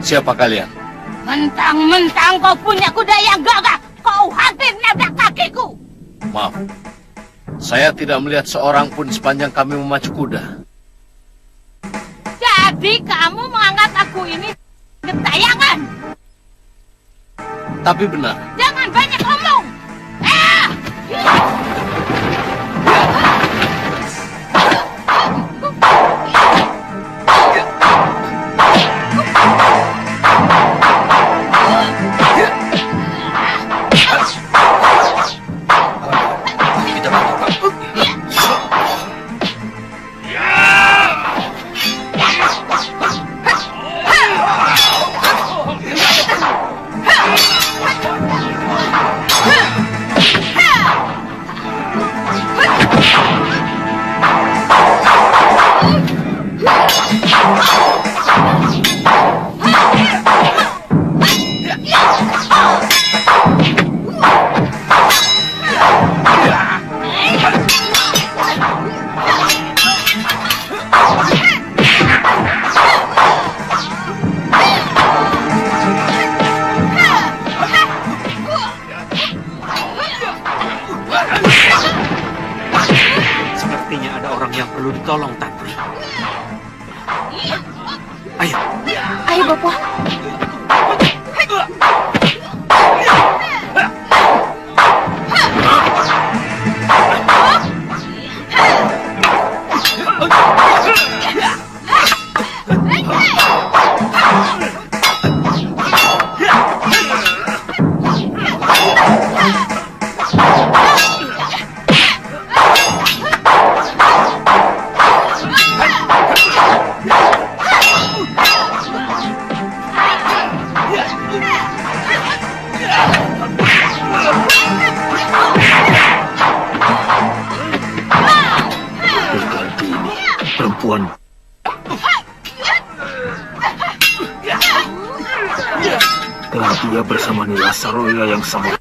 Siapa kalian? Mentang-mentang kau punya kuda yang gagah, kau hampir nabrak kakiku. Maaf, saya tidak melihat seorang pun sepanjang kami memacu kuda. Jadi kamu menganggap aku ini gentayangan? Tapi benar. Jangan banyak omong. Tolong, Tantri. Ayo. Ayo, Bapak. Dan dia bersama Nila Saroya yang sama.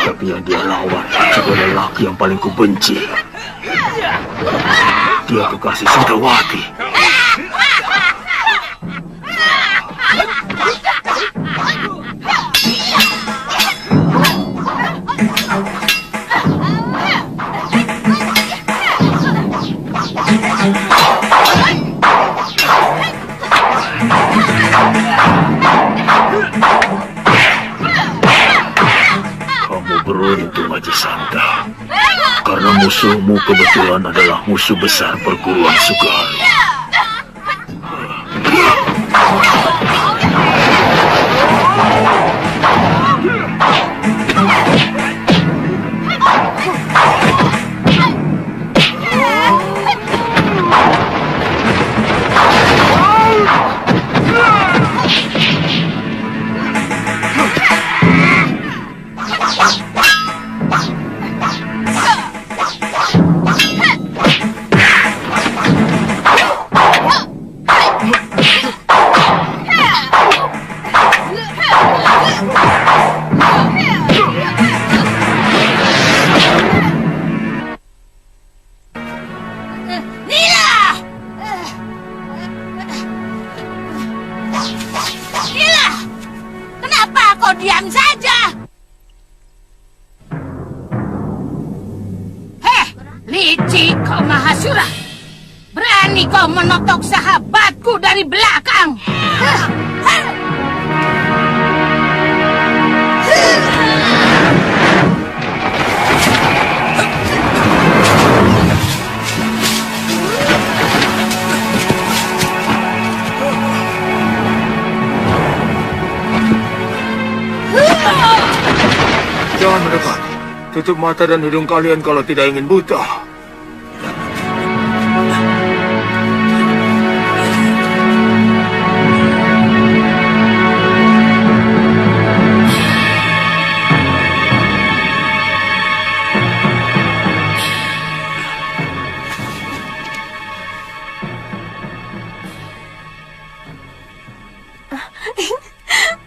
Tapi yang dia lawan juga lelaki yang paling kubenci. Dia kekasih Sudrawati. Beruntung Haji Santa, karena musuhmu kebetulan adalah musuh besar perguruan Sugaru. kau diam saja. Heh, licik kau Mahasura. Berani kau menotok sahabatku dari belakang. Jangan mendekat. Tutup mata dan hidung kalian kalau tidak ingin buta.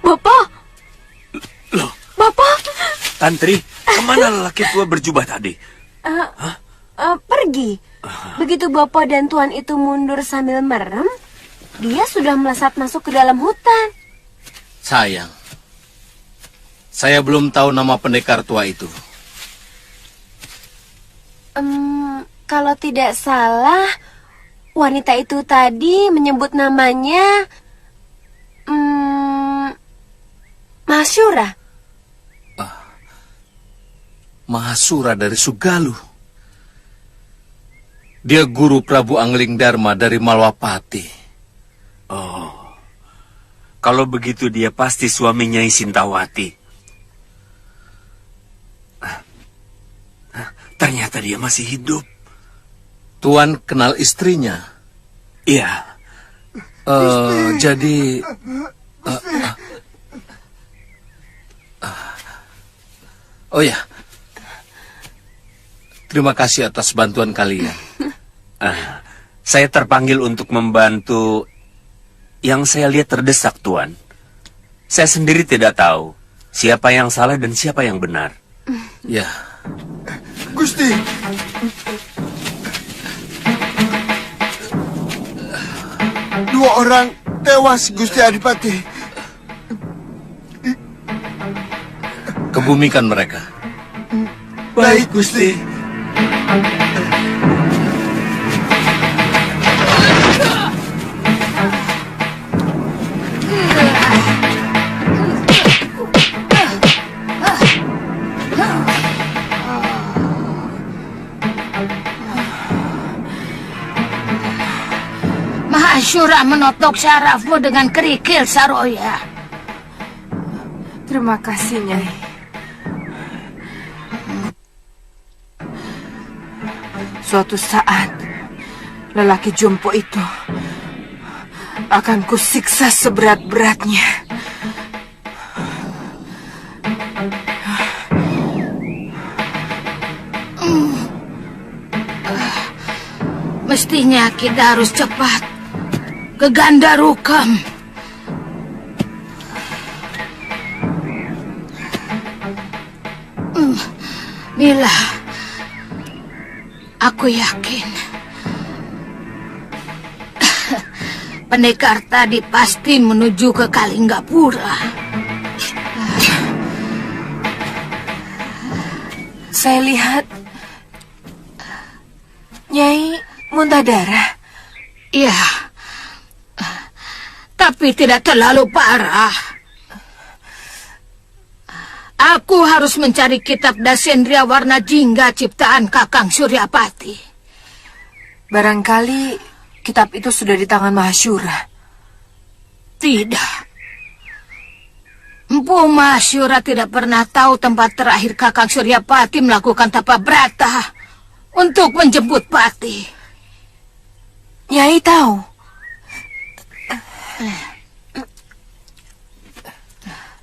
Bapak! Loh, Bapak! Tantri, kemana lelaki tua berjubah tadi? Pergi. Begitu Bapak dan Tuan itu mundur sambil merem, dia sudah melesat masuk ke dalam hutan. Sayang, saya belum tahu nama pendekar tua itu. Kalau tidak salah, wanita itu tadi menyebut namanya Mahasura. Mahasura dari Sugalu. Dia guru Prabu Angling Dharma dari Malwapati. Oh, kalau begitu dia pasti suami Nyai Sintawati. Ternyata dia masih hidup. Tuan kenal istrinya? Iya. Jadi... oh ya, terima kasih atas bantuan kalian. Saya terpanggil untuk membantu yang saya lihat terdesak, Tuan. Saya sendiri tidak tahu siapa yang salah dan siapa yang benar. Ya. Gusti. Dua orang tewas, Gusti Adipati. Kebumikan mereka. Baik, Gusti. Mahasura menotok syarafmu dengan kerikil, Saroya. Terima kasih, Nyai. Suatu saat, lelaki jompo itu akan kusiksa seberat-beratnya. Mestinya kita harus cepat ke Gandarukam. Nila, aku yakin pendekar tadi pasti menuju ke Kalinggapura. Saya lihat Nyai muntah darah. Ya, tapi tidak terlalu parah. Aku harus mencari kitab Dasendria Warna Jingga ciptaan Kakang Suryapati. Barangkali kitab itu sudah di tangan Mahasura. Tidak. Empu Mahasura tidak pernah tahu tempat terakhir Kakang Suryapati melakukan tapa brata untuk menjemput Pati. Nyai tahu.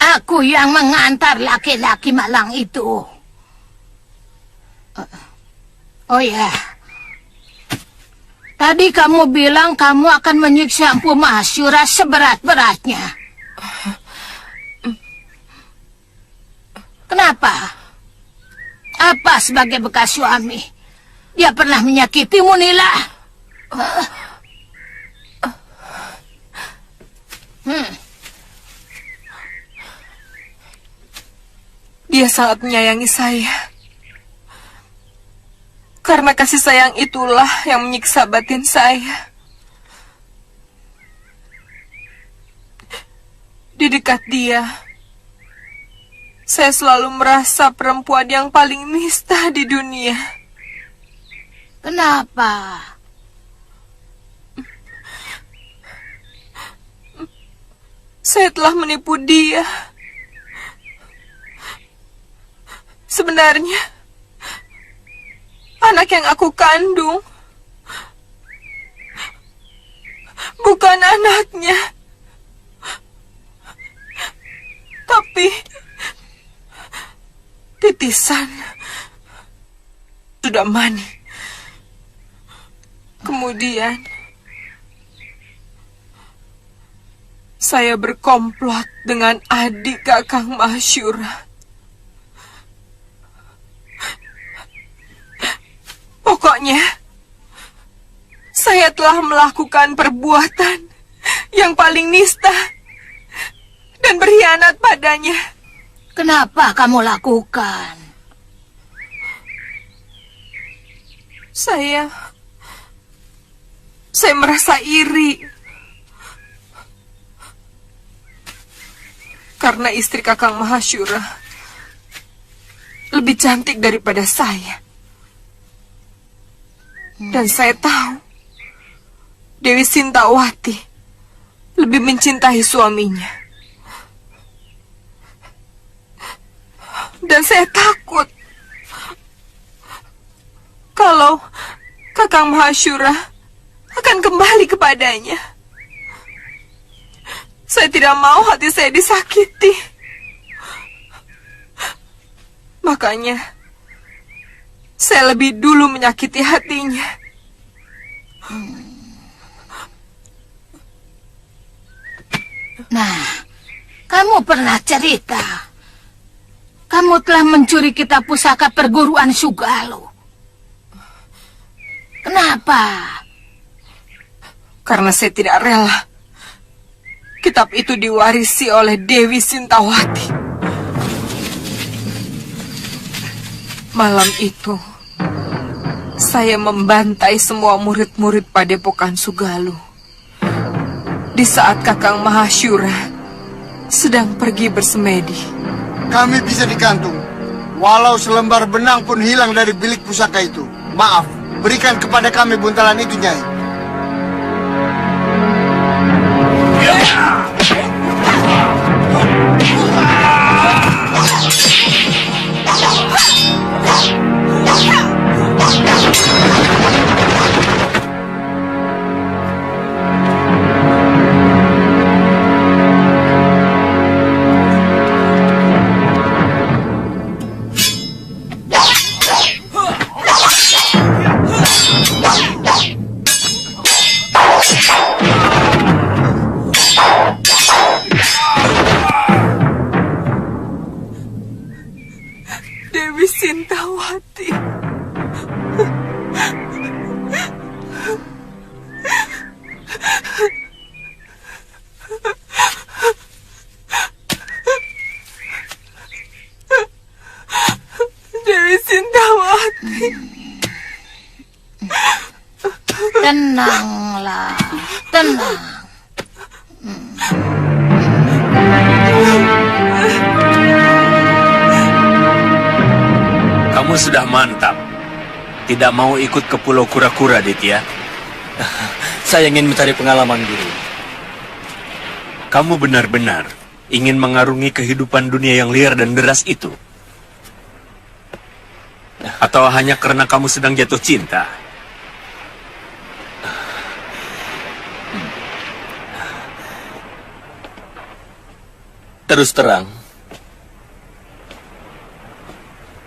Aku yang mengantar laki-laki malang itu. Oh ya. Tadi kamu bilang kamu akan menyiksa Empu Mahasura seberat-beratnya. Kenapa? Apa sebagai bekas suami? Dia pernah menyakitimu, Nila? Dia sangat menyayangi saya. Karena kasih sayang itulah yang menyiksa batin saya. Di dekat dia, saya selalu merasa perempuan yang paling nista di dunia. Kenapa? Saya telah menipu dia. Sebenarnya, anak yang aku kandung bukan anaknya, tapi titisan sudah mani. Kemudian saya berkomplot dengan adik Kakang Mahasyura. Pokoknya, saya telah melakukan perbuatan yang paling nista dan berkhianat padanya. Kenapa kamu lakukan? Saya merasa iri karena istri Kakang Mahasyura lebih cantik daripada saya. Dan saya tahu Dewi Sintawati lebih mencintai suaminya. Dan saya takut kalau Kakang Mahasyura akan kembali kepadanya. Saya tidak mau hati saya disakiti. Makanya saya lebih dulu menyakiti hatinya. Nah, kamu pernah cerita. Kamu telah mencuri kitab pusaka perguruan Sugalo. Kenapa? Karena saya tidak rela kitab itu diwarisi oleh Dewi Sintawati. Malam itu, saya membantai semua murid-murid Padepokan Sugalo. Di saat Kakang Mahasyura sedang pergi bersemedi. Kami bisa dikantung. Walau selembar benang pun hilang dari bilik pusaka itu. Maaf, berikan kepada kami buntalan itu, Nyai. Dewi Sintawati. Dewi Sintawati. Tenanglah, tenang. Kamu sudah mantap. Tidak mau ikut ke Pulau Kura-Kura, Ditya? Saya ingin mencari pengalaman, Guru. Kamu benar-benar ingin mengarungi kehidupan dunia yang liar dan deras itu? Atau hanya karena kamu sedang jatuh cinta? Terus terang,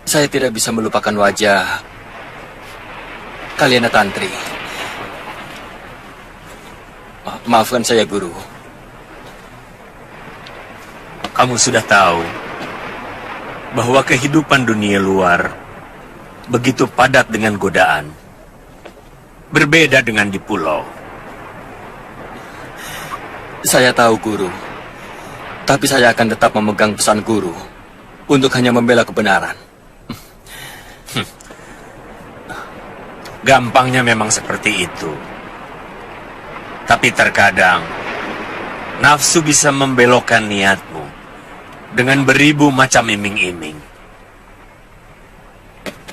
saya tidak bisa melupakan wajah Kalyana Tantri. Maafkan saya, Guru. Kamu sudah tahu bahwa kehidupan dunia luar begitu padat dengan godaan. Berbeda dengan di pulau. Saya tahu, Guru. Tapi saya akan tetap memegang pesan Guru. untuk hanya membela kebenaran. Gampangnya memang seperti itu. Tapi terkadang nafsu bisa membelokkan niatmu dengan beribu macam iming-iming.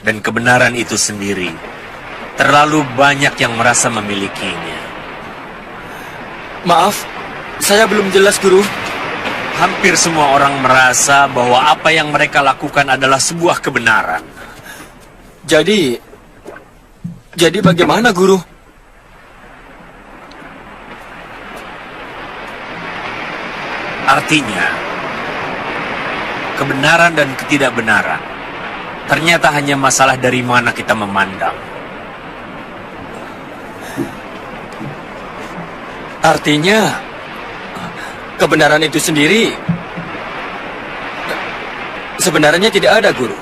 Dan kebenaran itu sendiri terlalu banyak yang merasa memilikinya. Maaf, saya belum jelas, Guru. Hampir semua orang merasa bahwa apa yang mereka lakukan adalah sebuah kebenaran. Jadi bagaimana, Guru? Artinya, kebenaran dan ketidakbenaran ternyata hanya masalah dari mana kita memandang. Artinya, kebenaran itu sendiri sebenarnya tidak ada, Guru.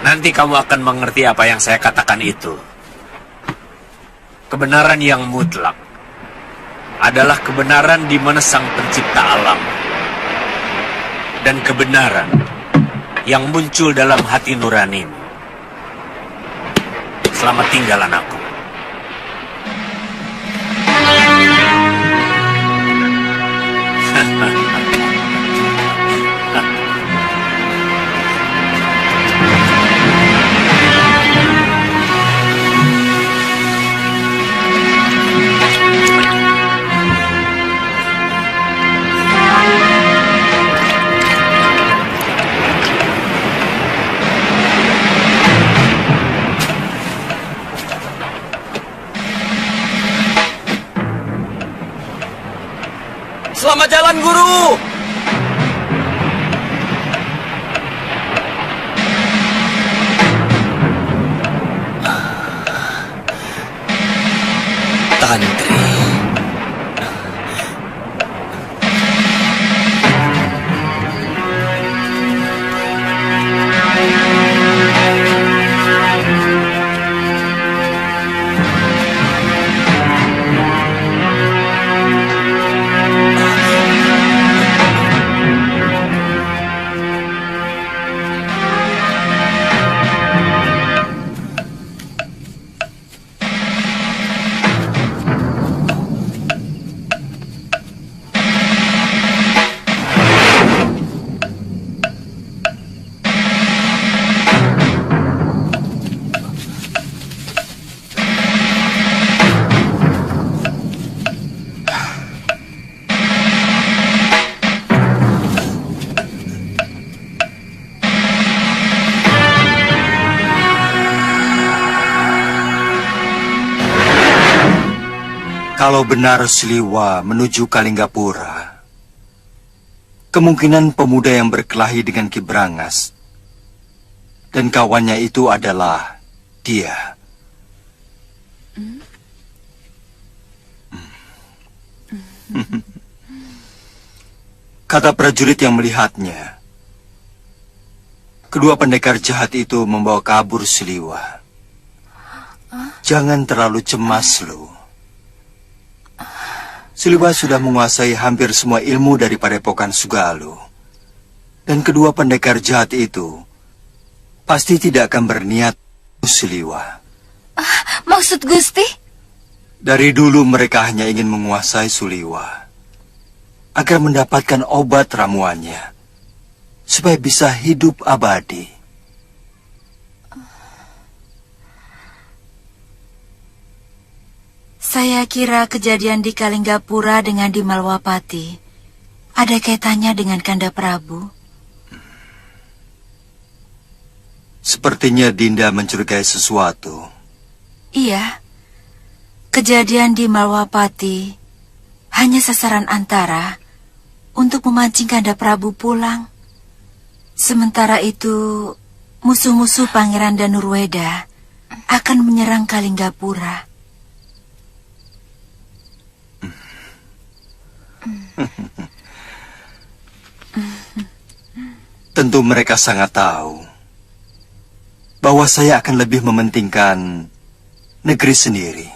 Nanti kamu akan mengerti apa yang saya katakan itu. Kebenaran yang mutlak adalah kebenaran di mana Sang Pencipta alam. Dan kebenaran yang muncul dalam hati nuranimu. Selamat tinggal, anakku. Selamat jalan, Guru! Tantri. Kalau benar Siliwa menuju Kalinggapura, kemungkinan pemuda yang berkelahi dengan Ki Brangas dan kawannya itu adalah dia. Kata prajurit yang melihatnya, kedua pendekar jahat itu membawa kabur Siliwa. Jangan terlalu cemas, Lu. Siliwa sudah menguasai hampir semua ilmu dari Padepokan Sugalu. Dan kedua pendekar jahat itu pasti tidak akan berniat Siliwa. Maksud Gusti? Dari dulu mereka hanya ingin menguasai Suliwa agar mendapatkan obat ramuannya supaya bisa hidup abadi. Saya kira kejadian di Kalinggapura dengan di Malwapati ada kaitannya dengan Kanda Prabu. Sepertinya Dinda mencurigai sesuatu. Iya, kejadian di Malwapati hanya sasaran antara untuk memancing Kanda Prabu pulang. Sementara itu, musuh-musuh Pangeran Danurweda akan menyerang Kalinggapura. Tentu mereka sangat tahu bahwa saya akan lebih mementingkan negeri sendiri.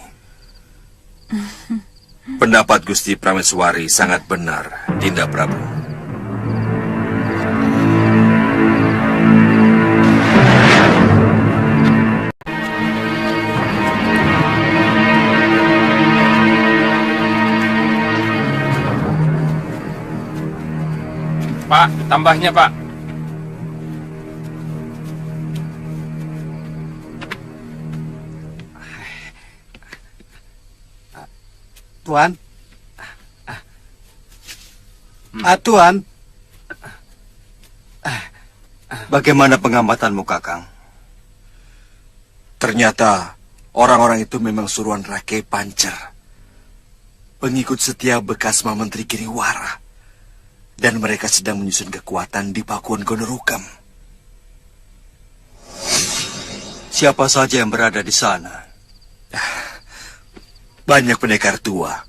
Pendapat Gusti Prameswari sangat benar, Dinda Prabu. Pak, tambahnya, Pak. Tuan. Tuan. Bagaimana pengamatanmu, Kakang? Ternyata orang-orang itu memang suruhan Rake Pancer, pengikut setia bekas Menteri Giriwara. Dan mereka sedang menyusun kekuatan di Pakuan Gonorukam. Siapa saja yang berada di sana? Banyak pendekar tua.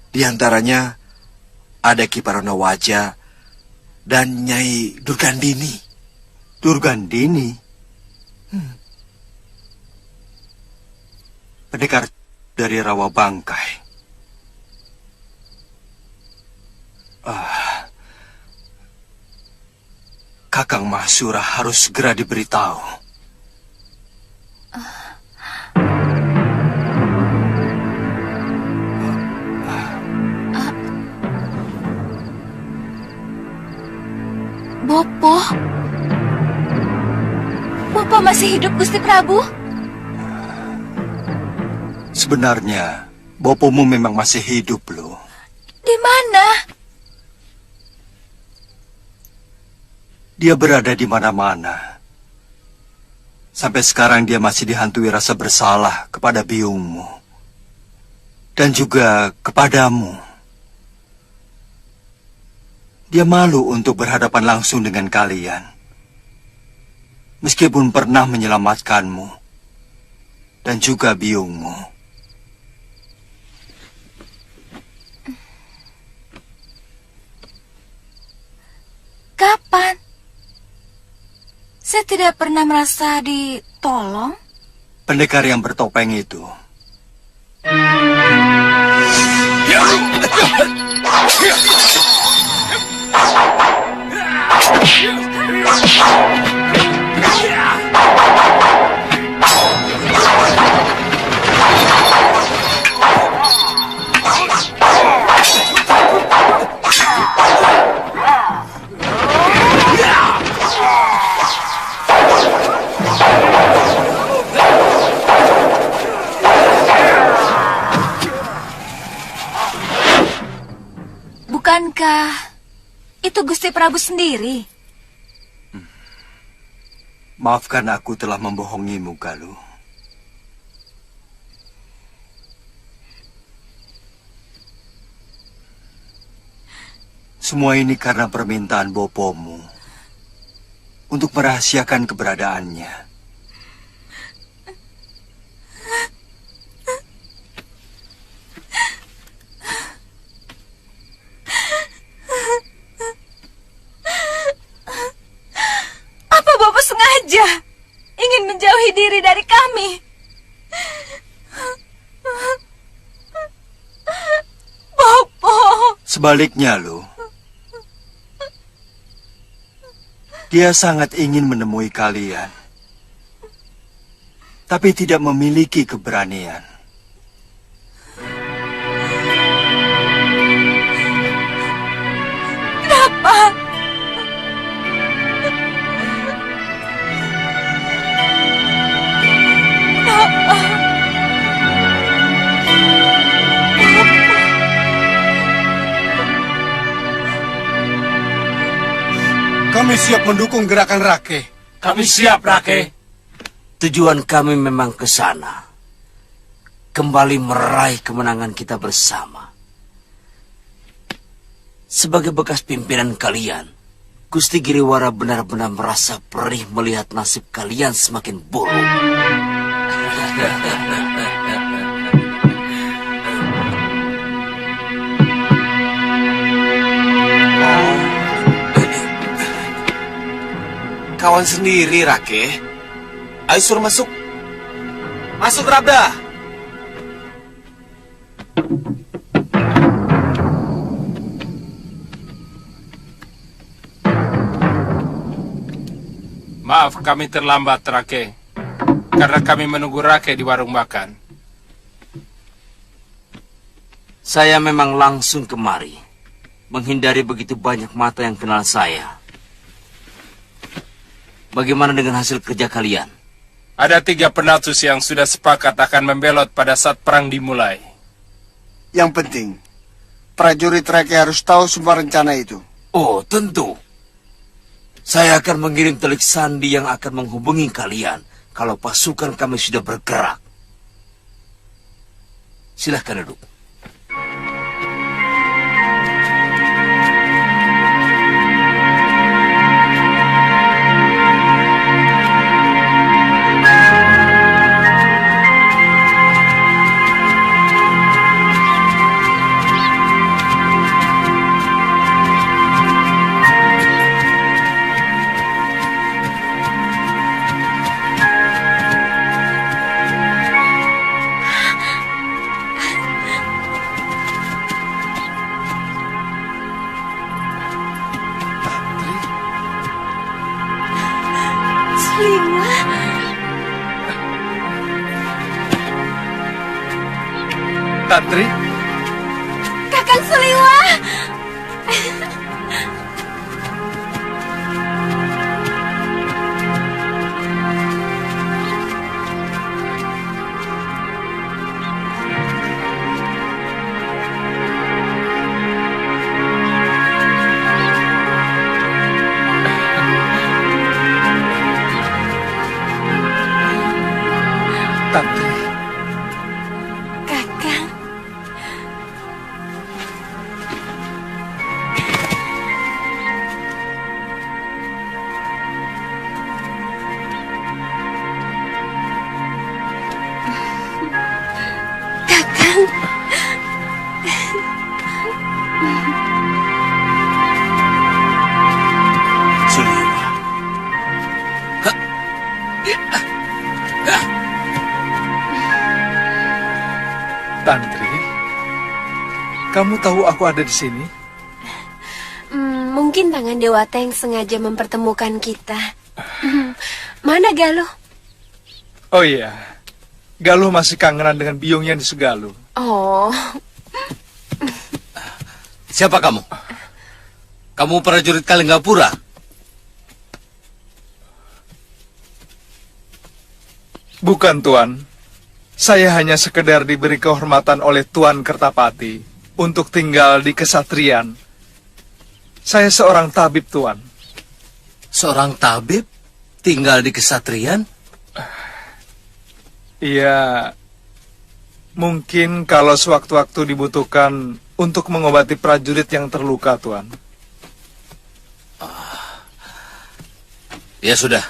Di antaranya ada Ki Parona Waja dan Nyai Durgandini. Durgandini? Pendekar dari Rawa Bangkai. Kakang Mahsura harus segera diberitahu. Bopo? Bopo masih hidup, Gusti Prabu? Sebenarnya, bopomu memang masih hidup, loh. Di mana? Dia berada di mana-mana. Sampai sekarang dia masih dihantui rasa bersalah kepada biungmu. Dan juga kepadamu. Dia malu untuk berhadapan langsung dengan kalian. Meskipun pernah menyelamatkanmu. Dan juga biungmu. Kapan? Saya tidak pernah merasa ditolong. Pendekar yang bertopeng itu. Bukankah itu Gusti Prabu sendiri? Maafkan aku telah membohongimu, Galuh. Semua ini karena permintaan bopomu untuk merahasiakan keberadaannya. Apa Bopo sengaja ingin menjauhi diri dari kami? Bopo. Sebaliknya, loh. Dia sangat ingin menemui kalian. Tapi tidak memiliki keberanian. Kenapa? Kenapa? Kami siap mendukung gerakan Rake. Kami siap, Rake. Tujuan kami memang ke sana. Kembali meraih kemenangan kita bersama. Sebagai bekas pimpinan kalian, Gusti Giriwara benar-benar merasa perih melihat nasib kalian semakin buruk. Kawan sendiri, Rake. Ayo suruh masuk. Masuk, Rabda. Maaf kami terlambat, Rake. Karena kami menunggu Rake di warung makan. Saya memang langsung kemari. menghindari begitu banyak mata yang kenal saya. Bagaimana dengan hasil kerja kalian? Ada 3 penatus yang sudah sepakat akan membelot pada saat perang dimulai. Yang penting, prajurit Rake harus tahu semua rencana itu. Oh, tentu. Saya akan mengirim telik sandi yang akan menghubungi kalian kalau pasukan kami sudah bergerak. Silahkan duduk. Tantri, Kakang Suliwa. Tantri, Kakang. Kakang. Suliwa. Tantri, kamu tahu aku ada di sini? Mungkin tangan Dewata yang sengaja mempertemukan kita. Mana Galuh? Oh iya, Galuh masih kangenan dengan biungnya di Sugaluh. Oh, Siapa kamu? Kamu prajurit Kalinggapura? Bukan, Tuan. Saya hanya sekedar diberi kehormatan oleh Tuan Kertapati untuk tinggal di kesatrian. Saya seorang tabib, Tuan. Seorang tabib tinggal di kesatrian? Iya, mungkin kalau sewaktu-waktu dibutuhkan untuk mengobati prajurit yang terluka, Tuan. Ya sudah.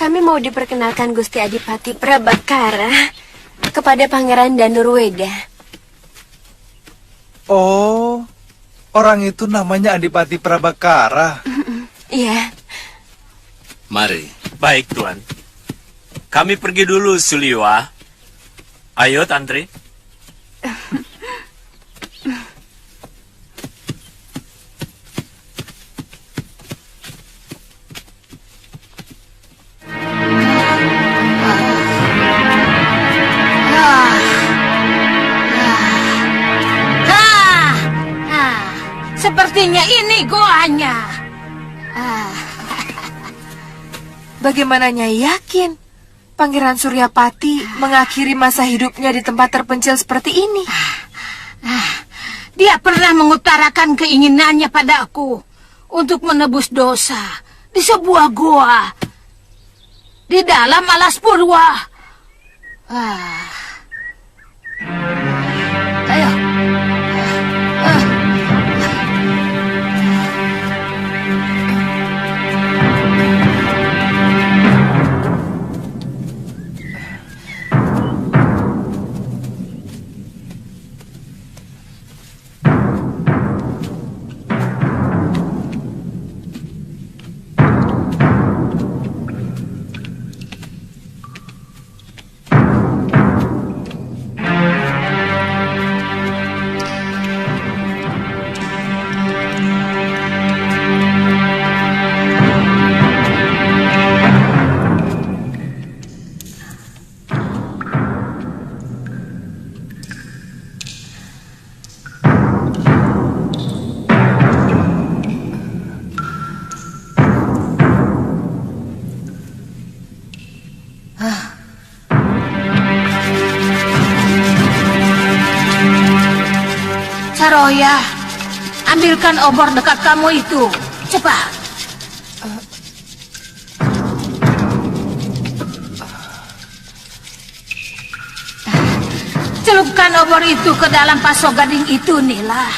kami mau diperkenalkan Gusti Adipati Prabakara kepada Pangeran Danurweda. Oh, orang itu namanya Adipati Prabakara. Iya. Mari. Baik, Tuan. Kami pergi dulu, Suliwa. Ayo, Tantri. Sepertinya ini goanya. Bagaimana Nyai yakin Pangeran Suryapati mengakhiri masa hidupnya di tempat terpencil seperti ini? Dia pernah mengutarakan keinginannya padaku untuk menebus dosa di sebuah goa di dalam alas purwa. Ayo. Saroya, ambilkan obor dekat kamu itu. Cepat. Celupkan obor itu ke dalam pasok gading itu, Nila.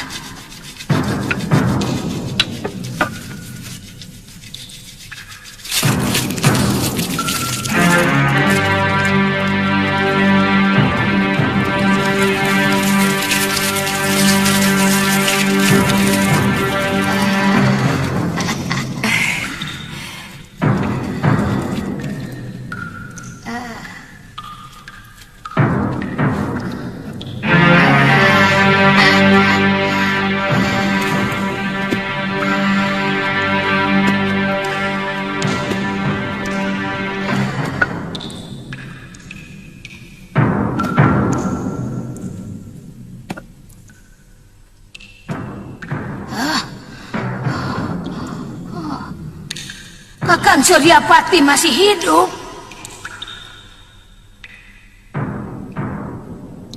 Kakang Suryapati masih hidup.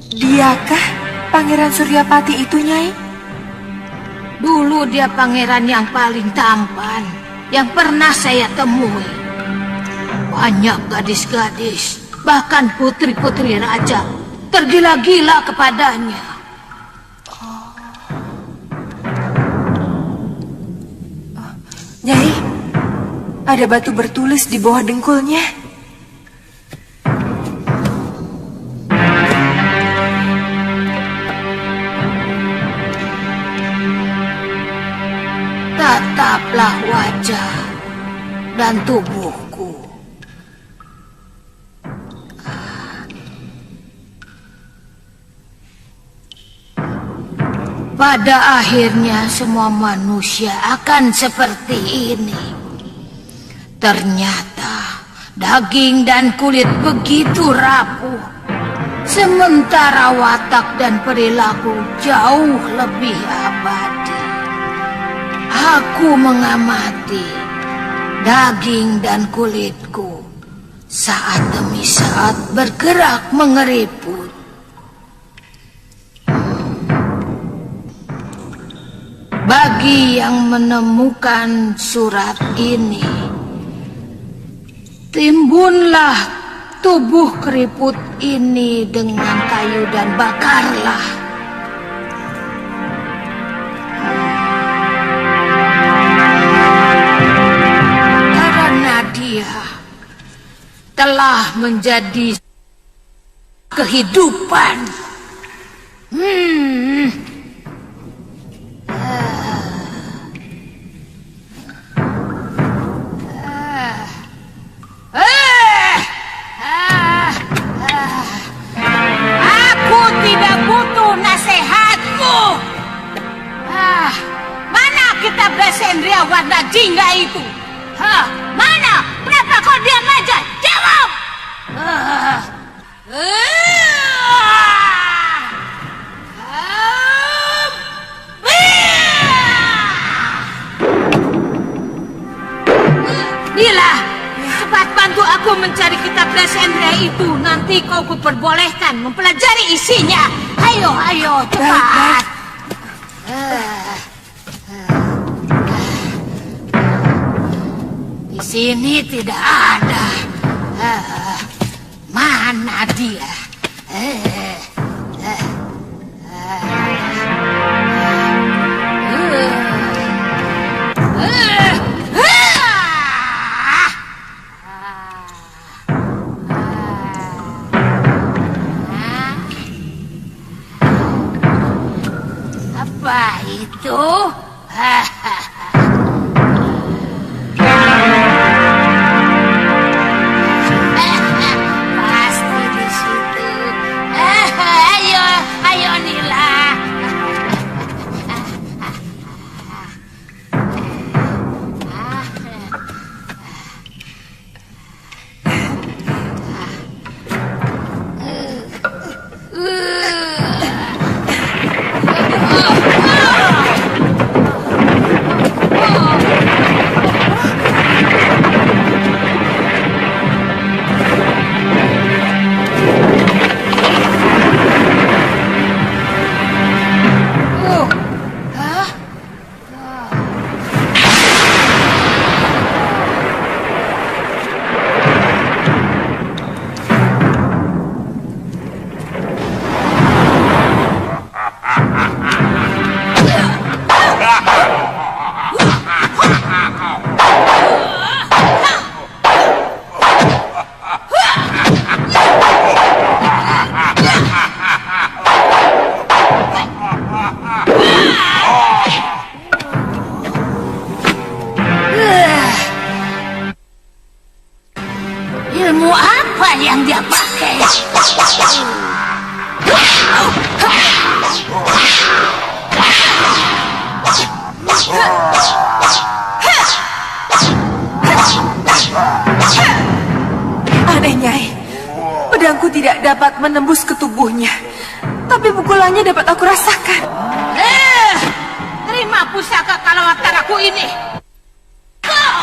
Diakah Pangeran Suryapati itu, Nyai? Dulu dia pangeran yang paling tampan yang pernah saya temui. Banyak gadis-gadis, bahkan putri-putri raja tergila-gila kepadanya. Nyai, ada batu bertulis di bawah dengkulnya. Tataplah wajah dan tubuhku. Pada akhirnya semua manusia akan seperti ini. Ternyata daging dan kulit begitu rapuh, sementara watak dan perilaku jauh lebih abadi. Aku mengamati daging dan kulitku saat demi saat bergerak mengeriput. Bagi yang menemukan surat ini, timbunlah tubuh keriput ini dengan kayu dan bakarlah. Karena dia telah menjadi kehidupan. Aku tidak butuh nasihatmu. Mana kitab Desendria warna jingga itu? Mana? Kenapa kau diam aja? Jawab! Nila, cepat bantu aku mencari kitab Desendria itu. Nanti kau kuperbolehkan mempelajari isinya. Ayo, ayo, cepat. Di sini tidak ada. Mana dia? Apa itu? Pasti di situ. Ayo, ayo Nila. Ilmu apa yang dia pakai? Aneh, Nyai. Pedangku tidak dapat menembus ke tubuhnya. Tapi pukulannya dapat aku rasakan. Terima pusaka kalawataraku ini. Kau!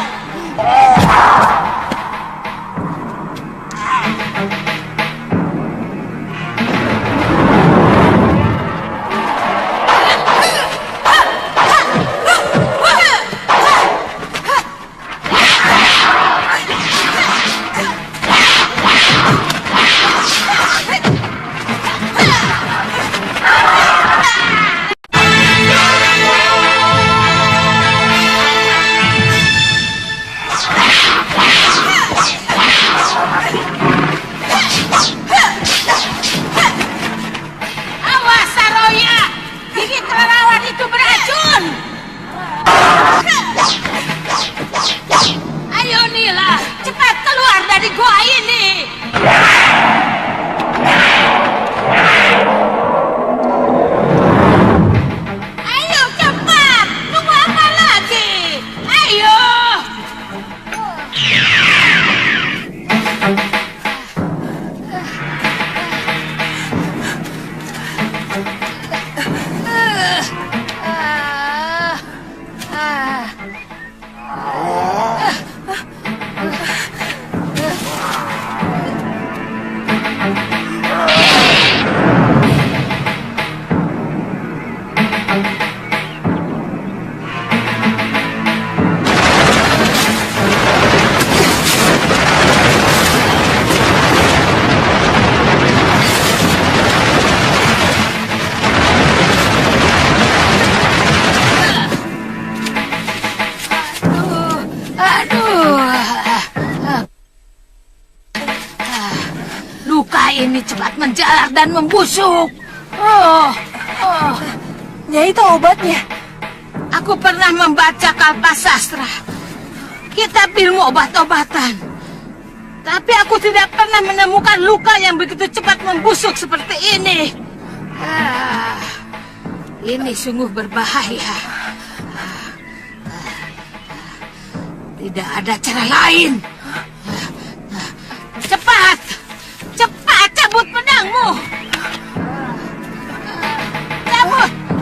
Ini cepat menjalar dan membusuk. Nyai tahu obatnya? Aku pernah membaca Kalpasastra, kitab ilmu obat-obatan. Tapi aku tidak pernah menemukan luka yang begitu cepat membusuk seperti ini. Ini sungguh berbahaya. Tidak ada cara lain. Cepat! Cepat cabut pedangmu!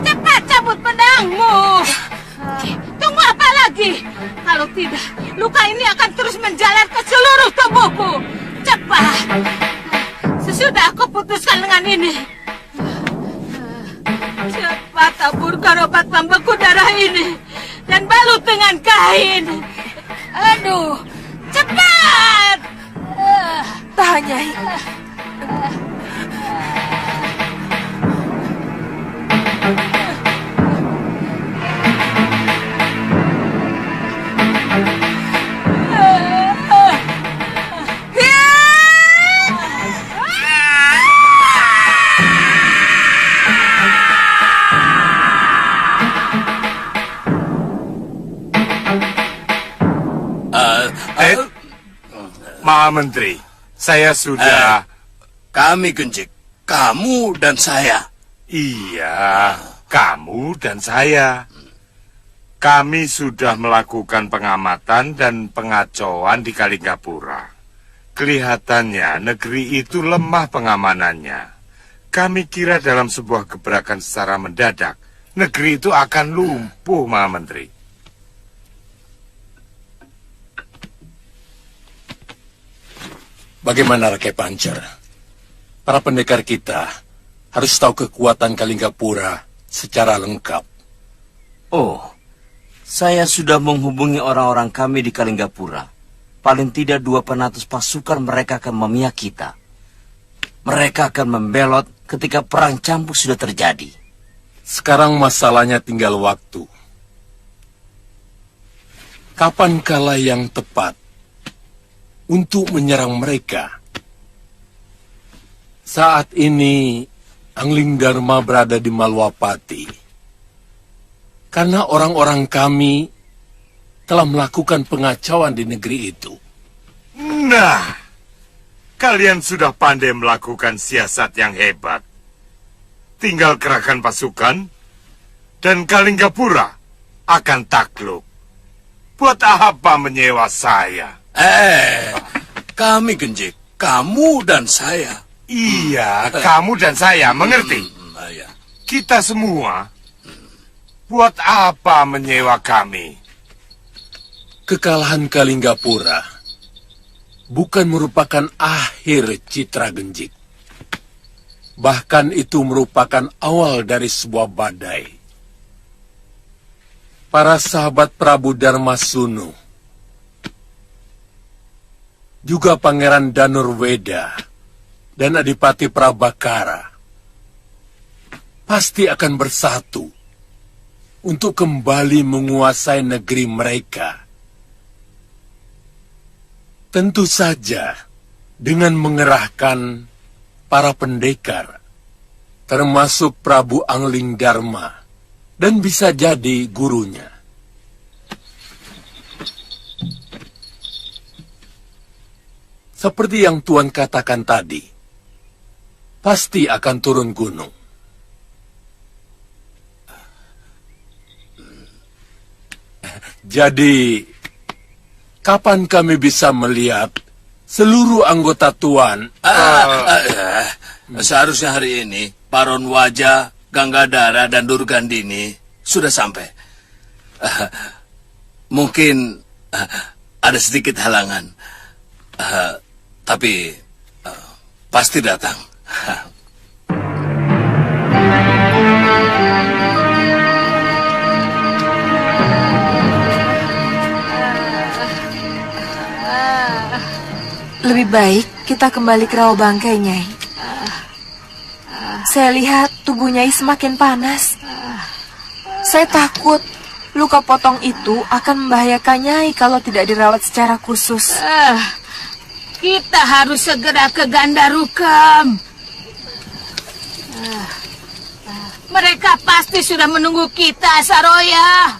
Cepat cabut pedangmu! Tunggu apa lagi? Kalau tidak, luka ini akan terus menjalar ke seluruh tubuhku. Cepat! Sesudah aku putuskan dengan ini. Cepat taburkan obat pembeku darah ini dan balut dengan kain. Aduh, cepat! Tahan, Nyai. Maha Menteri, saya sudah... Kami, Genjik. Kamu dan saya. Iya, kamu dan saya. Kami sudah melakukan pengamatan dan pengacauan di Kalinggapura. Kelihatannya negeri itu lemah pengamanannya. Kami kira dalam sebuah gebrakan secara mendadak, negeri itu akan lumpuh, Maha Menteri. Bagaimana Rakai Pancer? Para pendekar kita harus tahu kekuatan Kalinggapura secara lengkap. Oh, saya sudah menghubungi orang-orang kami di Kalinggapura. Paling tidak 200 pasukan mereka akan memihak kita. Mereka akan membelot ketika perang campur sudah terjadi. Sekarang masalahnya tinggal waktu. Kapan kala yang tepat untuk menyerang mereka? Saat ini Angling Dharma berada di Malwapati. Karena orang-orang kami telah melakukan pengacauan di negeri itu. Nah, Kalian sudah pandai melakukan siasat yang hebat. Tinggal kerahkan pasukan, dan Kalinggapura akan takluk. Buat apa menyewa saya? Kami Genjik, kamu dan saya. Iya, kamu dan saya, mengerti? Kita semua, buat apa menyewa kami? Kekalahan Kalinggapura bukan merupakan akhir citra Genjik. Bahkan itu merupakan awal dari sebuah badai. Para sahabat Prabu Darmasunu, juga Pangeran Danurweda dan Adipati Prabakara pasti akan bersatu untuk kembali menguasai negeri mereka. Tentu saja dengan mengerahkan para pendekar, termasuk Prabu Angling Dharma, dan bisa jadi gurunya. Seperti yang Tuan katakan tadi, pasti akan turun gunung. Jadi, kapan kami bisa melihat seluruh anggota Tuan? Seharusnya hari ini, Paron Waja, Ganggadara, dan Durgandini sudah sampai. Mungkin ada sedikit halangan, tapi pasti datang. Lebih baik kita kembali ke rawa bangkai, Nyai. Saya lihat tubuh Nyai semakin panas. Saya takut luka potong itu akan membahayakan Nyai kalau tidak dirawat secara khusus. Kita harus segera ke Gandarukam. Mereka pasti sudah menunggu kita, Saroya.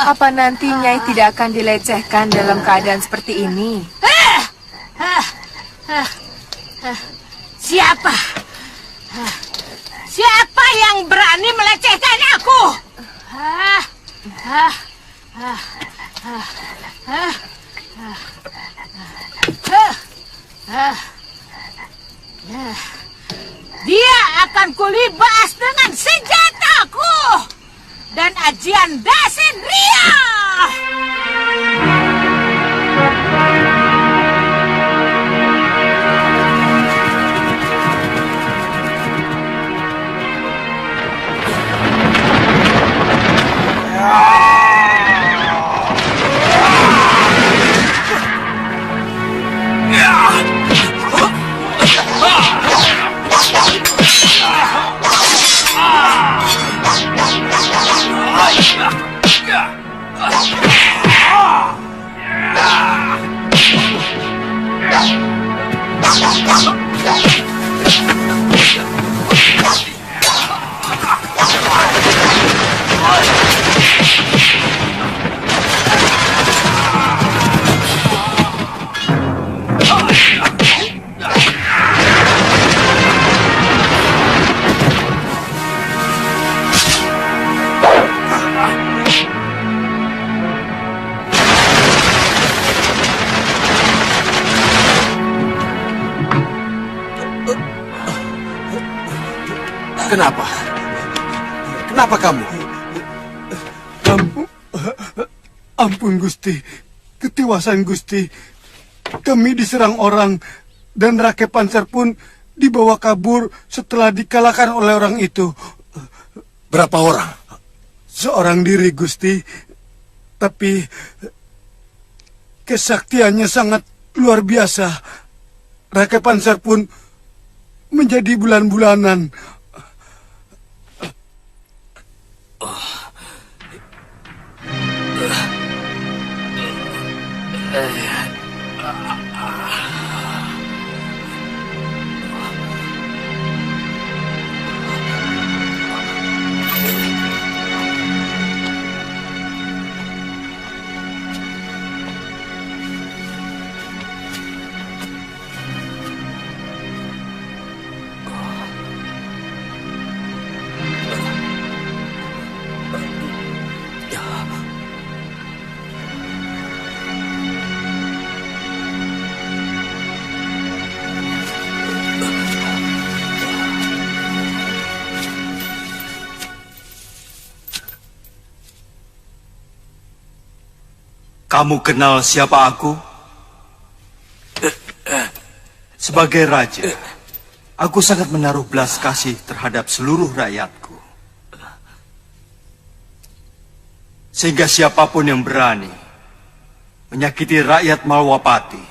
Apa nanti Nyai tidak akan dilecehkan dalam keadaan seperti ini? Siapa? Siapa yang berani melecehkan aku? Dia akan kulibas dengan senjataku dan ajian Dasin Ria. Kenapa? Kenapa kamu? Ampun Gusti, ketiwasan Gusti. Kami diserang orang dan Rake Pancer pun dibawa kabur setelah dikalahkan oleh orang itu. Berapa orang? Seorang diri Gusti, tapi kesaktiannya sangat luar biasa. Rake Pancer pun menjadi bulan-bulanan. Kamu kenal siapa aku? Sebagai raja, aku sangat menaruh belas kasih terhadap seluruh rakyatku. Sehingga siapapun yang berani menyakiti rakyat Malwapati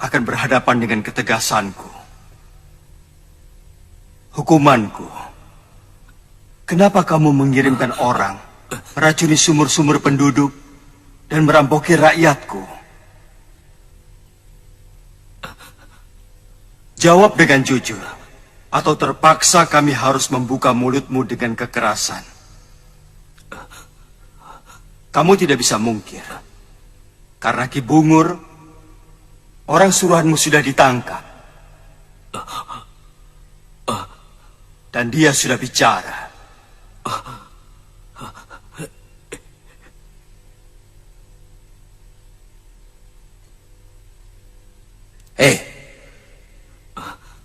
akan berhadapan dengan ketegasanku. Hukumanku. Kenapa kamu mengirimkan orang meracuni sumur-sumur penduduk dan merampoki rakyatku? Jawab dengan jujur, atau terpaksa kami harus membuka mulutmu dengan kekerasan. Kamu tidak bisa mungkir, karena Ki Bungur, orang suruhanmu sudah ditangkap. Dan dia sudah bicara.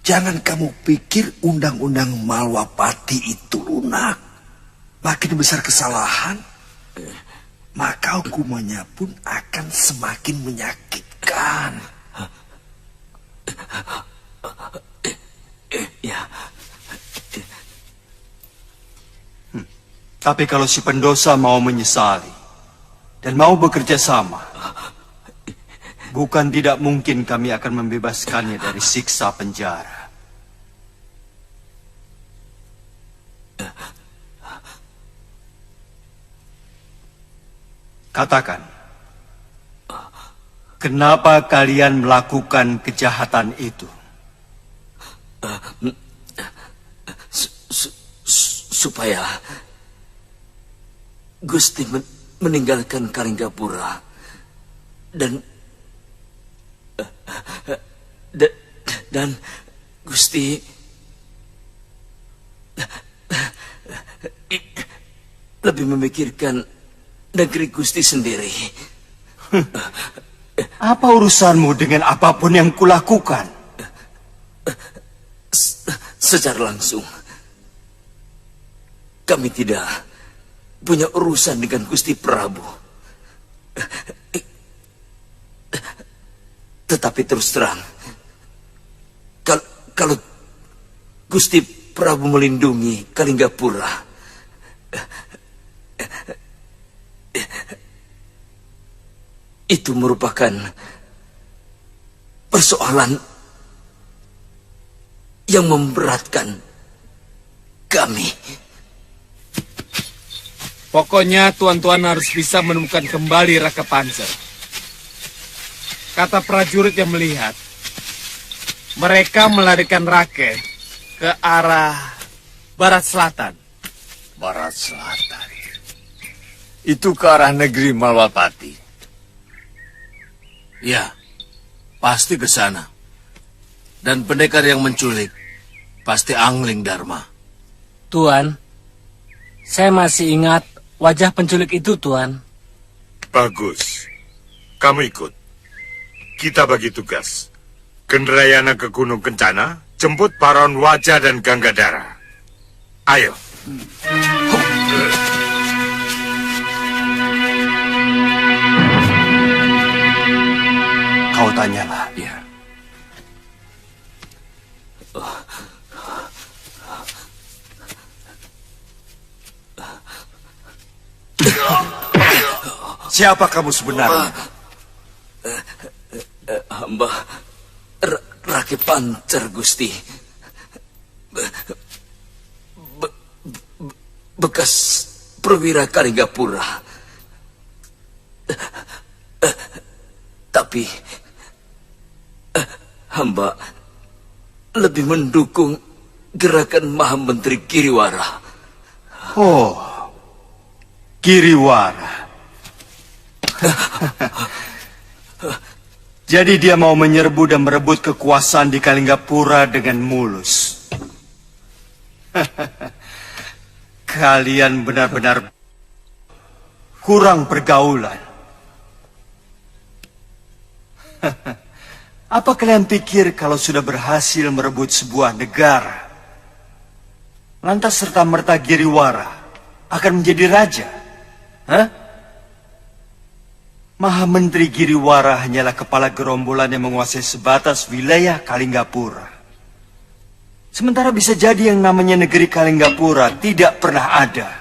Jangan kamu pikir undang-undang Malwapati itu lunak. Makin besar kesalahan, maka hukumannya pun akan semakin menyakitkan. Tapi kalau si pendosa mau menyesali dan mau bekerja sama, bukan tidak mungkin kami akan membebaskannya dari siksa penjara. Katakan, kenapa kalian melakukan kejahatan itu? Supaya Gusti meninggalkan Kalinggapura dan Gusti lebih memikirkan negeri Gusti sendiri. Apa urusanmu dengan apapun yang kulakukan? Secara langsung, kami tidak punya urusan dengan Gusti Prabu. Tetapi terus terang, kalau Gusti Prabu melindungi Kalinggapura, itu merupakan persoalan yang memberatkan kami. Pokoknya tuan-tuan harus bisa menemukan kembali Raka Pancer. Kata prajurit yang melihat, mereka melarikan Rake ke arah barat selatan. Barat selatan. Itu ke arah negeri Malwapati. Ya, pasti ke sana. Dan pendekar yang menculik pasti Angling Dharma. Tuan, saya masih ingat wajah penculik itu, Tuan. Bagus. Kamu ikut. Kita bagi tugas. Kendrayana ke Gunung Kencana, jemput Paron Wajah dan Ganggadara. Ayo. Kau tanyalah. Ya. Siapa kamu sebenarnya? Hamba Rake Pancer, Gusti. Bekas perwira Kalinggapura. Tapi hamba lebih mendukung gerakan Maha Menteri Giriwara. Oh, Giriwara. Jadi dia mau menyerbu dan merebut kekuasaan di Kalinggapura dengan mulus. Kalian benar-benar kurang pergaulan. Apa kalian pikir kalau sudah berhasil merebut sebuah negara, lantas serta-merta Giriwara akan menjadi raja? Hah? Maha Menteri Giriwara hanyalah kepala gerombolan yang menguasai sebatas wilayah Kalinggapura. Sementara bisa jadi yang namanya negeri Kalinggapura tidak pernah ada.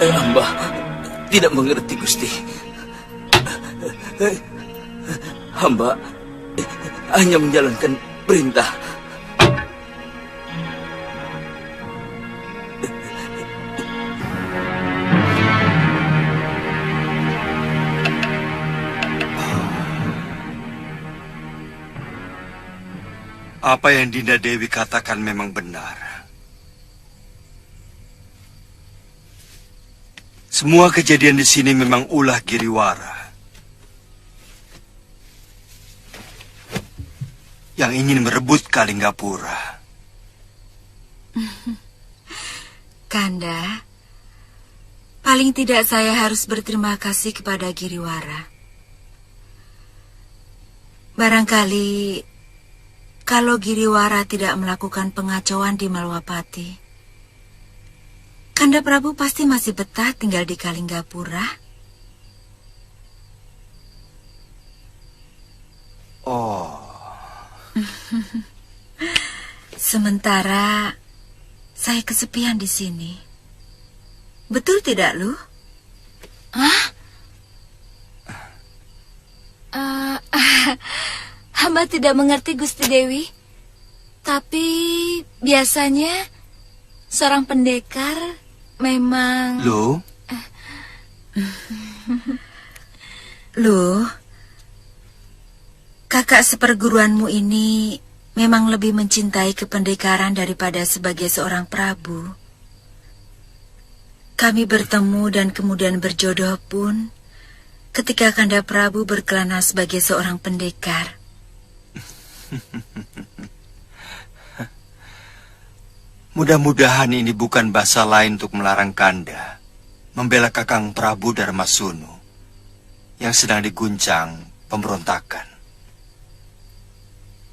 Hamba tidak mengerti, Gusti. Hamba hanya menjalankan perintah. Apa yang Dinda Dewi katakan memang benar. Semua kejadian di sini memang ulah Giriwara yang ingin merebut Kalinggapura. Kanda, paling tidak saya harus berterima kasih kepada Giriwara. Barangkali kalau Giriwara tidak melakukan pengacauan di Malwapati, Kanda Prabu pasti masih betah tinggal di Kalinggapura. Oh. Sementara saya kesepian di sini. Betul tidak, Lu? Hah? Hamba tidak mengerti, Gusti Dewi. Tapi biasanya seorang pendekar memang... Lu, kakak seperguruanmu ini memang lebih mencintai kependekaran daripada sebagai seorang prabu. Kami bertemu dan kemudian berjodoh pun ketika Kanda Prabu berkelana sebagai seorang pendekar. Mudah-mudahan ini bukan bahasa lain untuk melarang Kanda membela Kakang Prabu Darmasunu yang sedang diguncang pemberontakan.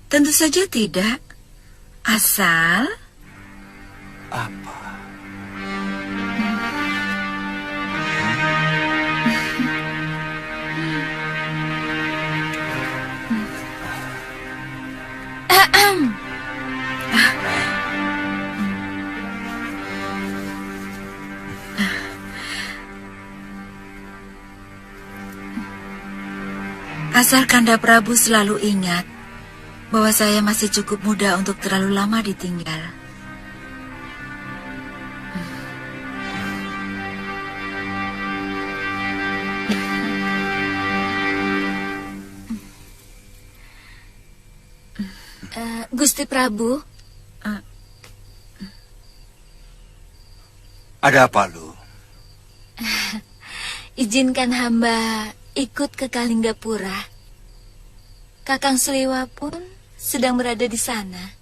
Tentu saja tidak. Asal... Apa? Asal Kanda Prabu selalu ingat bahwa saya masih cukup muda untuk terlalu lama ditinggal. Gusti Prabu. Ada apa, Lu? Izinkan hamba ikut ke Kalinggapura. Kakang Sliwa pun sedang berada di sana.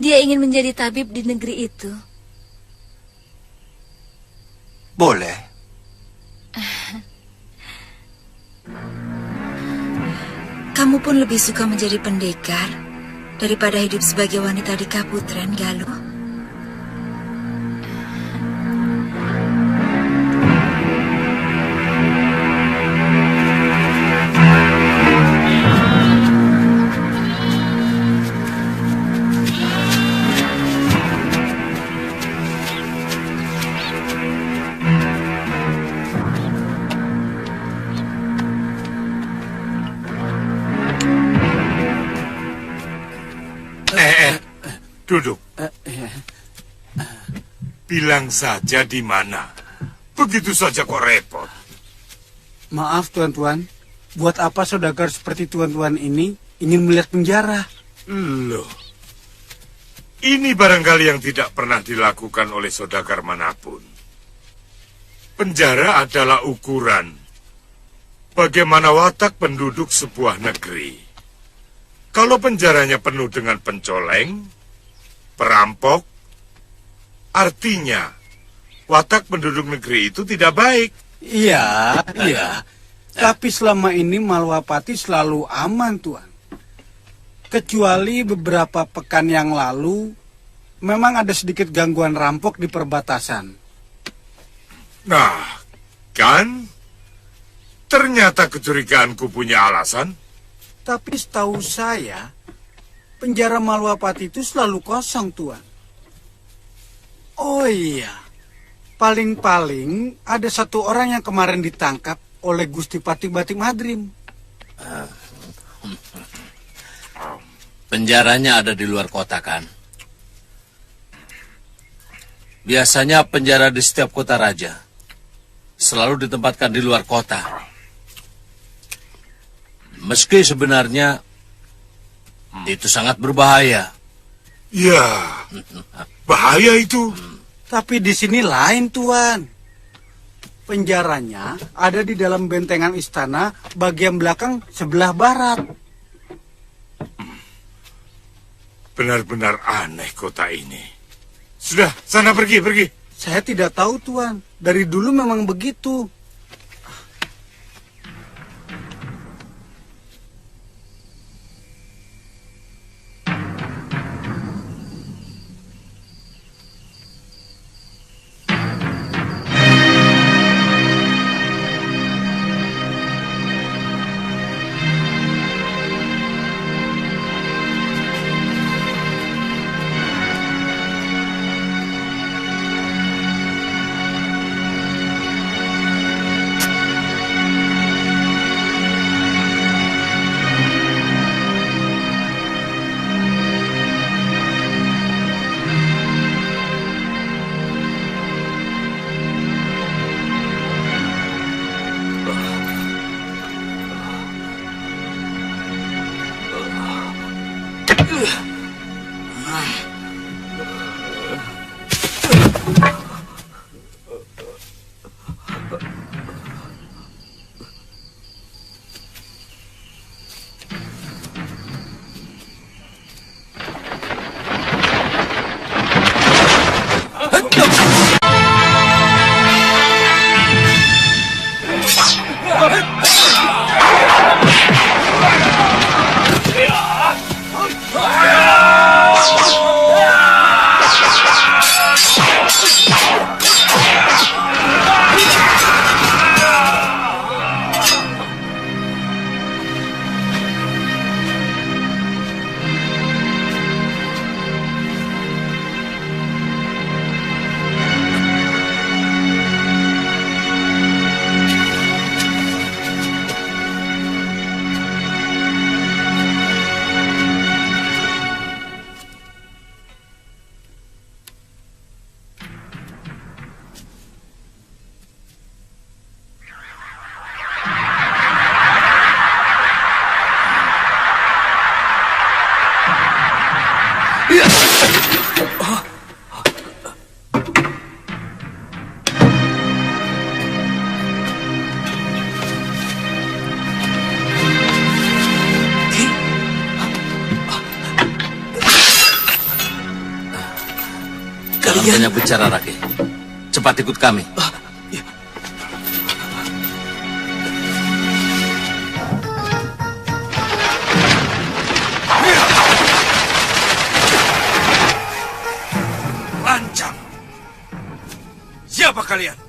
Dia ingin menjadi tabib di negeri itu. Boleh. Kamu pun lebih suka menjadi pendekar daripada hidup sebagai wanita di Kaputren, Galuh? Duduk. Bilang saja di mana. Begitu saja kok repot. Maaf tuan-tuan, buat apa saudagar seperti tuan-tuan ini ingin melihat penjara? Loh, ini barangkali yang tidak pernah dilakukan oleh saudagar manapun. Penjara adalah ukuran bagaimana watak penduduk sebuah negeri. Kalau penjaranya penuh dengan pencoleng, perampok, artinya watak penduduk negeri itu tidak baik. Iya. Tapi selama ini Malwapati selalu aman, Tuan. Kecuali beberapa pekan yang lalu, memang ada sedikit gangguan rampok di perbatasan. Nah, kan? Ternyata kecurigaanku punya alasan. Tapi setahu saya, penjara Malwapati itu selalu kosong, Tuan. Oh iya, paling-paling ada satu orang yang kemarin ditangkap oleh Gusti Patih Batik Madrim. Penjaranya ada di luar kota, kan? Biasanya penjara di setiap kota raja selalu ditempatkan di luar kota. Meski sebenarnya itu sangat berbahaya. Ya, bahaya itu. Tapi di sini lain, Tuan. Penjaranya ada di dalam bentengan istana bagian belakang sebelah barat. Benar-benar aneh kota ini. Sudah, sana pergi. Saya tidak tahu, Tuan. Dari dulu memang begitu. Jangan banyak bicara, Rake. Cepat ikut kami. Lancang. Siapa kalian?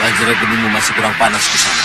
Bajra gunungmu masih kurang panas ke sana.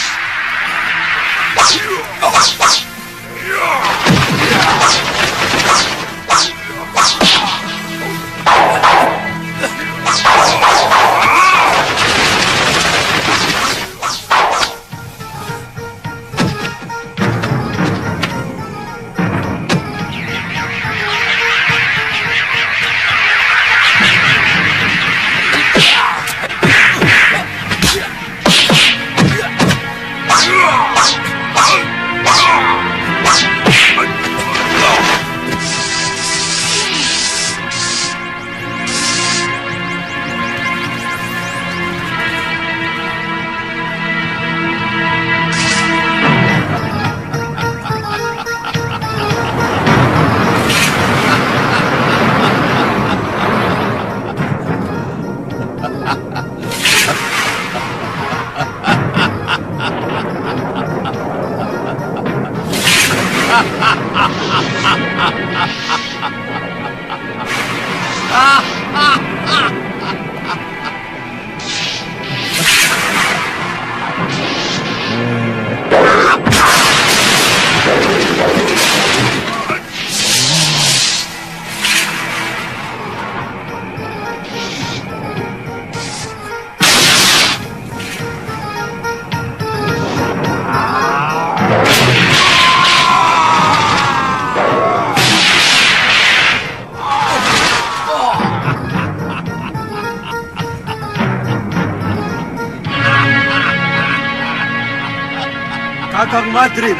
Kakang Madrim,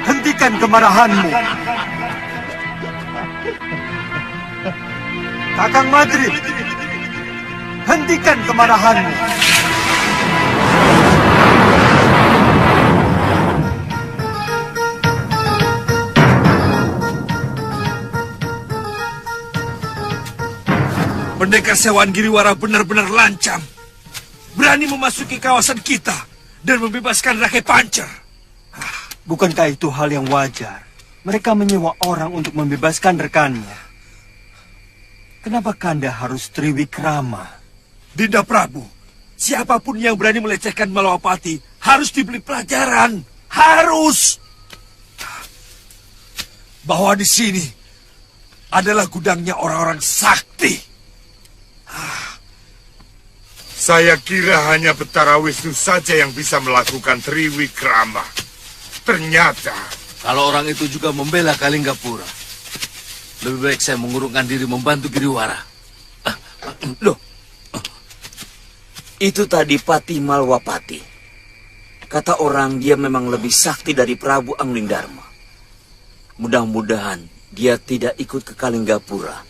hentikan kemarahanmu. Kakang Madrim, hentikan kemarahanmu. Pendekar sewaan Giriwara benar-benar lancang. Berani memasuki kawasan kita dan membebaskan Rakai Pancer. Bukankah itu hal yang wajar? Mereka menyewa orang untuk membebaskan rekannya. Kenapa Kanda harus Triwikrama? Dinda Prabu, siapapun yang berani melecehkan Malawapati harus diberi pelajaran. Harus. Bahwa di sini adalah gudangnya orang-orang sakti. Saya kira hanya Betara Wisnu saja yang bisa melakukan Triwikrama. Ternyata... Kalau orang itu juga membela Kalinggapura, lebih baik saya mengurungkan diri membantu Giriwara. Loh, itu tadi Pati Malwapati. Kata orang dia memang lebih sakti dari Prabu Anglingdarma. Mudah-mudahan dia tidak ikut ke Kalinggapura.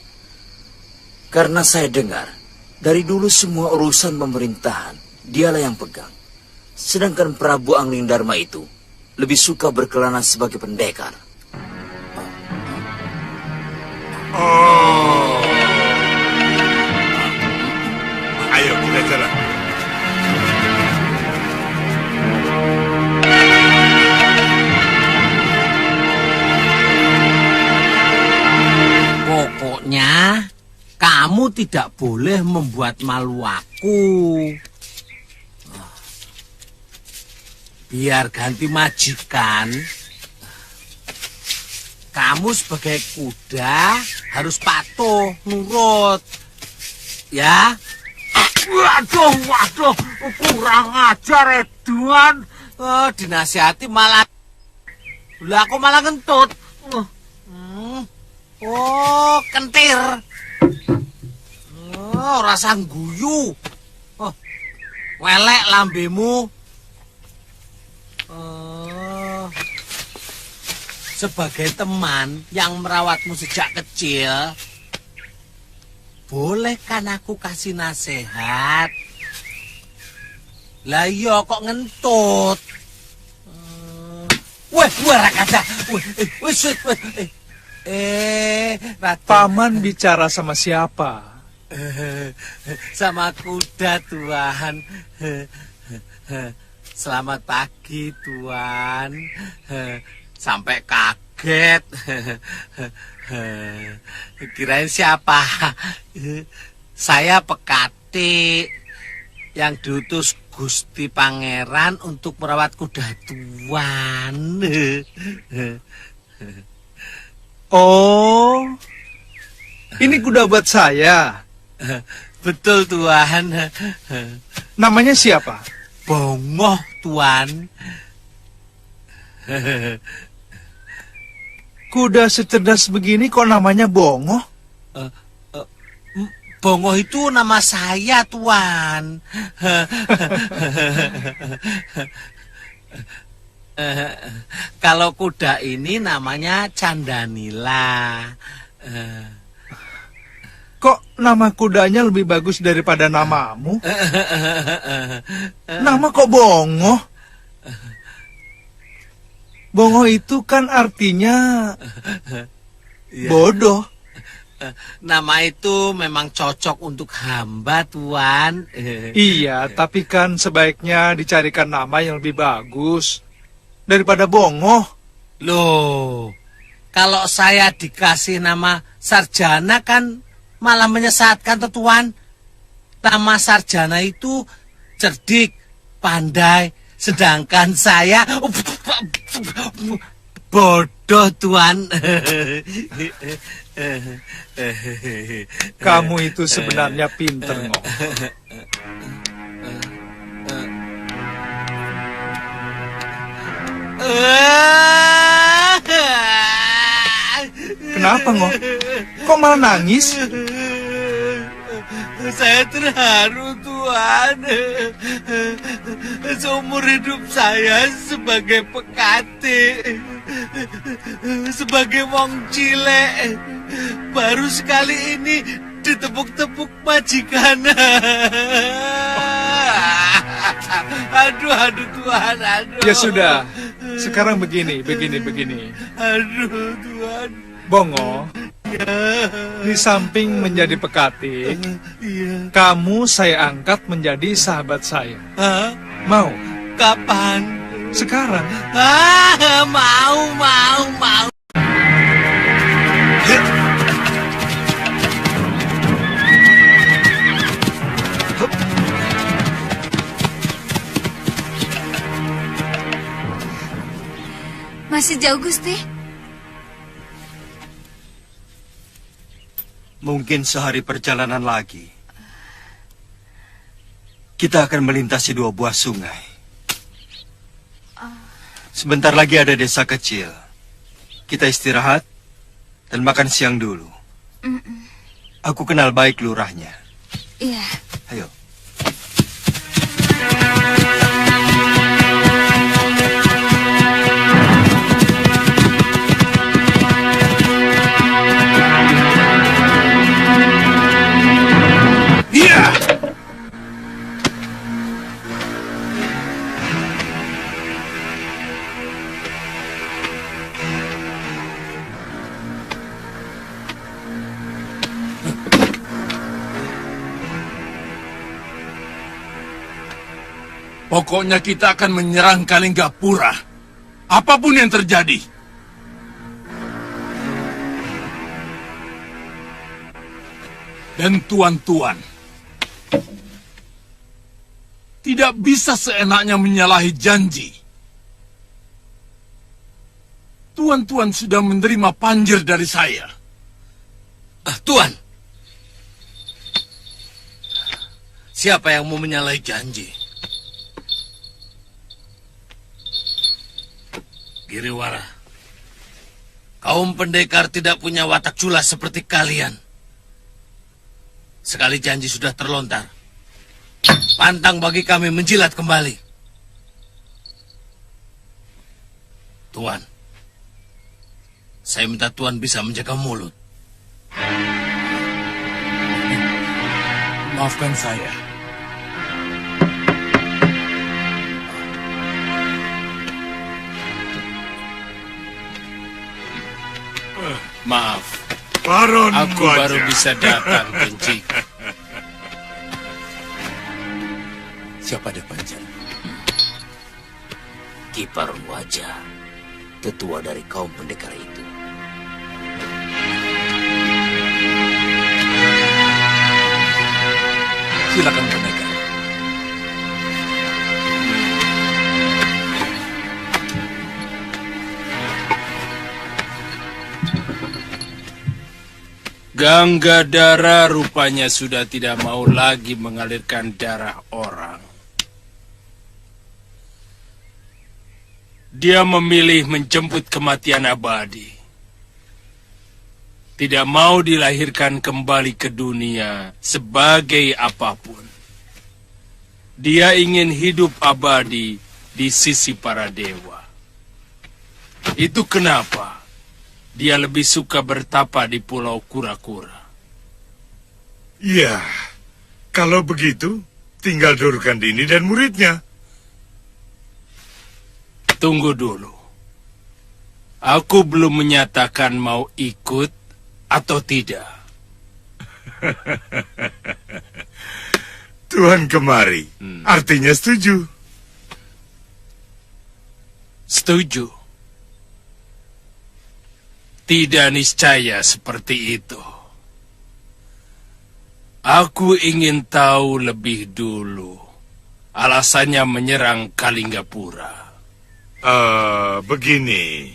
Karena saya dengar, dari dulu semua urusan pemerintahan, dialah yang pegang. Sedangkan Prabu Anglingdarma itu lebih suka berkelana sebagai pendekar. Oh. Ayo kita jalan. Pokoknya kamu tidak boleh membuat malu aku. Biar ganti majikan, kamu sebagai kuda harus patuh, nurut. Ya? Waduh, kurang ajar, Edwan. Dinasihati malah... Lah aku malah ngentut. Oh, kentir. Oh, rasa guyu. Oh, welek lambemu. Oh, sebagai teman yang merawatmu sejak kecil, boleh kan aku kasih nasihat? Lah iya kok ngentut. Weh, Rakada. Paman bicara sama siapa? Sama kuda, Tuan. Selamat pagi, Tuan. Sampai kaget. Kirain siapa? Saya Pekati yang diutus Gusti Pangeran untuk merawat kuda Tuan. Oh, ini kuda buat saya. Betul, Tuan. Namanya siapa? Bongoh, Tuan. Kuda secerdas begini kok namanya Bongoh? Bongoh itu nama saya, Tuan. Kalau kuda ini namanya Candanila. Kok nama kudanya lebih bagus daripada namamu? Nama kok Bongoh? Bongoh itu kan artinya bodoh. Nama itu memang cocok untuk hamba, Tuan. Iya, tapi kan sebaiknya dicarikan nama yang lebih bagus daripada Bongoh. Loh, kalau saya dikasih nama Sarjana kan malah menyesatkan, Tuan. Nama Sarjana itu cerdik, pandai, sedangkan saya bodoh, Tuan. Kamu itu sebenarnya pinter, Ngok. Kenapa, Ngok? Kok malah nangis? Saya terharu, Tuan. Tuan. Seumur hidup saya sebagai pekati, sebagai wong cilek, baru sekali ini ditepuk-tepuk majikan. Aduh Tuan, aduh. Ya sudah, sekarang begini. Aduh Tuan. Bongo, di samping menjadi pekati, kamu saya angkat menjadi sahabat saya. Hah? Mau? Kapan? Sekarang. Mau. Masih jauh, Gusti? Mungkin sehari perjalanan lagi. Kita akan melintasi 2 buah sungai. Sebentar lagi ada desa kecil. Kita istirahat dan makan siang dulu. Aku kenal baik lurahnya. Iya. Ayo. Pokoknya kita akan menyerang Kalinggapura. Apapun yang terjadi. Dan tuan-tuan, tidak bisa seenaknya menyalahi janji. Tuan-tuan sudah menerima panjer dari saya. Tuan, siapa yang mau menyalahi janji? Giriwara, kaum pendekar tidak punya watak culas seperti kalian. Sekali janji sudah terlontar, pantang bagi kami menjilat kembali. Tuan, saya minta Tuan bisa menjaga mulut. Maafkan saya. Maaf, Baron aku Wajah. baru bisa datang, Kenci. Siapa dia Panjer? Kipar Wajah, tetua dari kaum pendekar itu. Silakan pendekar. Ganggadara rupanya sudah tidak mau lagi mengalirkan darah orang. Dia memilih menjemput kematian abadi. Tidak mau dilahirkan kembali ke dunia sebagai apapun. Dia ingin hidup abadi di sisi para dewa. Itu kenapa dia lebih suka bertapa di Pulau Kura-Kura. Ya, kalau begitu, tinggal Durkandini dan muridnya. Tunggu dulu. Aku belum menyatakan mau ikut atau tidak. Tuhan kemari, artinya setuju. Setuju. Tidak niscaya seperti itu. Aku ingin tahu lebih dulu alasannya menyerang Kalinggapura. Begini.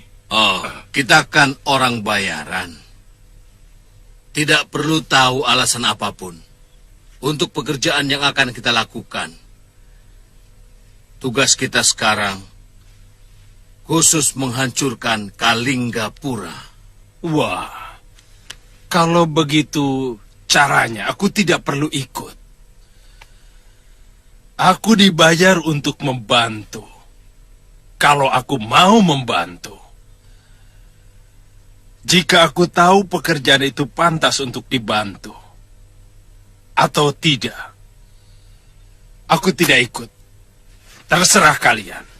Kita kan orang bayaran. Tidak perlu tahu alasan apapun untuk pekerjaan yang akan kita lakukan. Tugas kita sekarang khusus menghancurkan Kalinggapura. Wah, kalau begitu caranya aku tidak perlu ikut. Aku dibayar untuk membantu. Kalau aku mau membantu. Jika aku tahu pekerjaan itu pantas untuk dibantu. Atau tidak. Aku tidak ikut. Terserah kalian.